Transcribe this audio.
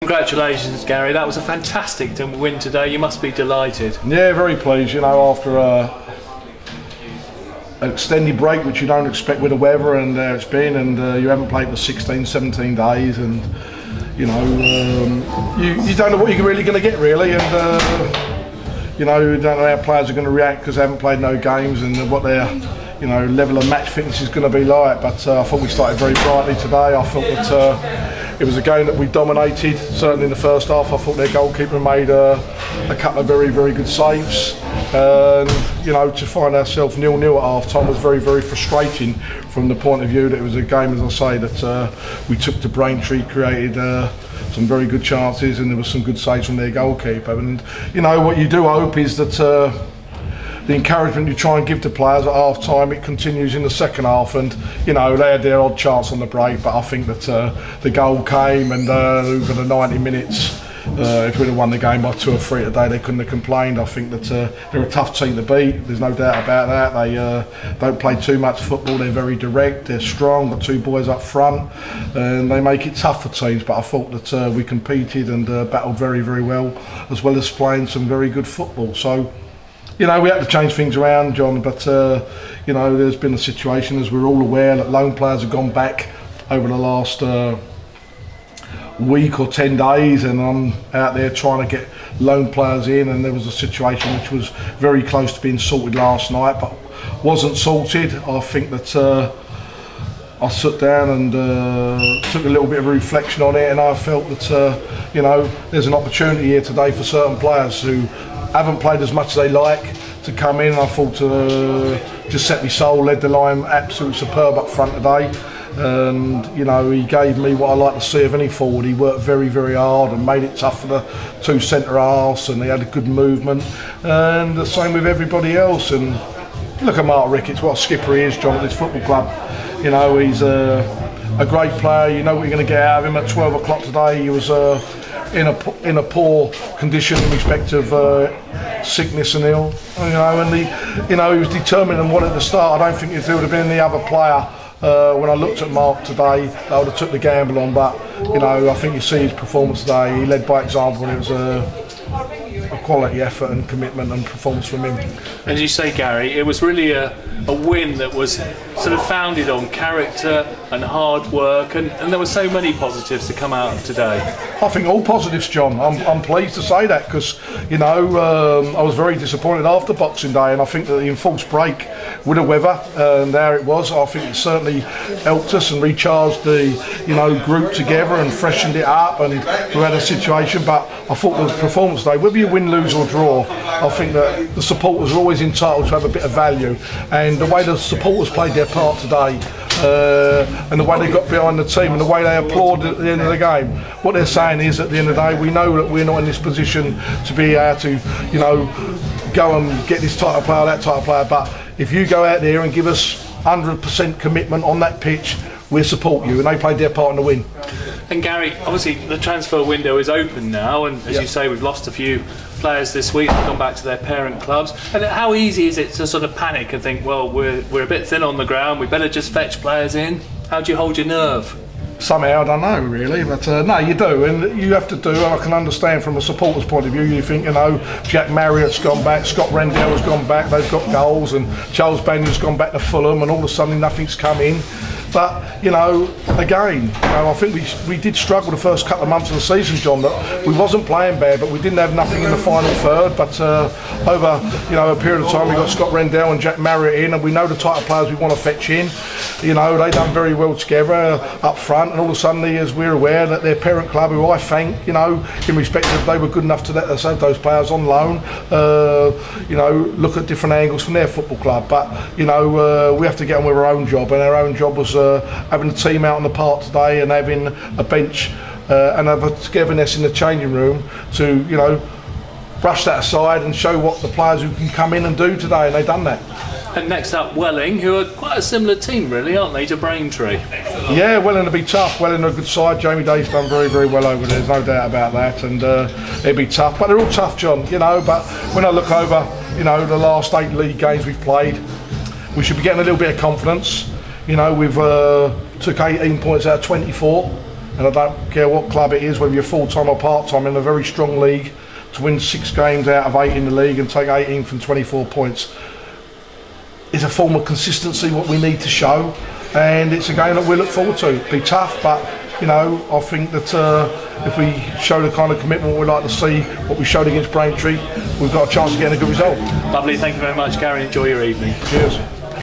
Congratulations, Gary. That was a fantastic win today. You must be delighted. Yeah, very pleased. You know, after an extended break, which you don't expect with the weather and it's been, and you haven't played for 16, 17 days, and you know, you don't know what you're really going to get, really, and you know, you don't know how players are going to react because they haven't played no games and what their, you know, level of match fitness is going to be like. But I thought we started very brightly today. I thought that it was a game that we dominated, certainly in the first half. I thought their goalkeeper made a couple of very, very good saves. And, you know, to find ourselves 0-0 at half-time was very, very frustrating from the point of view that it was a game, as I say, that we took to Braintree, created some very good chances, and there was some good saves from their goalkeeper. And, you know, what you do hope is that the encouragement you try and give to players at half time, it continues in the second half, and you know, they had their odd chance on the break, but I think that the goal came, and over the 90 minutes, if we'd have won the game by 2 or 3 today, they couldn't have complained. I think that they're a tough team to beat, there's no doubt about that. They don't play too much football, they're very direct, they're strong, got 2 boys up front, and they make it tough for teams. But I thought that we competed and battled very, very well as playing some very good football. So, you know, we had to change things around, John, but you know, there's been a situation, as we're all aware, that loan players have gone back over the last week or 10 days, and I'm out there trying to get loan players in, and there was a situation which was very close to being sorted last night, but wasn't sorted. I think that I sat down and took a little bit of a reflection on it, and I felt that you know, there's an opportunity here today for certain players who haven't played as much as they like to come in. I thought Giuseppe Soul led the line absolutely superb up front today, and you know, he gave me what I like to see of any forward. He worked very, very hard and made it tough for the 2 centre halves, and he had a good movement, and the same with everybody else. And look at Mark Ricketts, what a skipper he is, John, at this football club. You know, he's a great player. You know what you're going to get out of him. At 12 o'clock today, he was in a poor condition in respect of sickness and ill, you know, and he was determined and wanted to start. I don't think if there would have been any other player when I looked at Mark today, I would have took the gamble on. But you know, I think you see his performance today. He led by example, and it was a quality effort and commitment and performance from him. As you say, Gary, it was really a win that was sort of founded on character and hard work, and there were so many positives to come out of today. I think all positives, John. I'm pleased to say that, because you know, I was very disappointed after Boxing Day, and I think that the enforced break with the weather, and there it was, I think it certainly helped us and recharged the, you know, group together and freshened it up, and we had a situation. But I thought the performance today, whether you win, lose or draw, I think that the supporters are always entitled to have a bit of value, and the way the supporters played their part today, and the way they got behind the team and the way they applauded at the end of the game, what they're saying is, at the end of the day, we know that we're not in this position to be able to, you know, go and get this type of player, that type of player, but if you go out there and give us 100% commitment on that pitch, we'll support you. And they played their part in the win. And Gary, obviously the transfer window is open now, and as you say, we've lost a few players this week, they've gone back to their parent clubs. And how easy is it to sort of panic and think, well, we're a bit thin on the ground, we better just fetch players in? How do you hold your nerve? Somehow, I don't know really, but no, you do, and you have to do, and I can understand from a supporter's point of view, you think, you know, Jack Marriott's gone back, Scott Rendell has gone back, they've got goals, and Charles Banion's gone back to Fulham, and all of a sudden nothing's come in. But, you know, again, you know, I think we did struggle the first couple of months of the season, John, that we wasn't playing bad, but we didn't have nothing in the final third. But over, you know, a period of time, we got Scott Rendell and Jack Marriott in, and we know the type of players we want to fetch in. You know, they done very well together up front, and all of a sudden, as we're aware, that their parent club, who I thank, you know, in respect that they were good enough to let us have those players on loan, you know, look at different angles from their football club. But, you know, we have to get on with our own job, and our own job was having a team out on the park today and having a bench and have a togetherness in the changing room to, you know, brush that aside and show what the players who can come in and do today, and they've done that. And next up, Welling, who are quite a similar team really, aren't they, to Braintree? Yeah, Welling will be tough. Welling are a good side. Jamie Day's done very, very well over there, there's no doubt about that, and it'll be tough. But they're all tough, John, you know, but when I look over, you know, the last 8 league games we've played, we should be getting a little bit of confidence. You know, we've took 18 points out of 24 and I don't care what club it is, whether you're full-time or part-time, in a very strong league, to win 6 games out of 8 in the league and take 18 from 24 points is a form of consistency what we need to show, and it's a game that we look forward to. It'll be tough, but you know, I think that if we show the kind of commitment we like to see, what we showed against Braintree, we've got a chance of getting a good result. Lovely, thank you very much, Garry. Enjoy your evening. Cheers.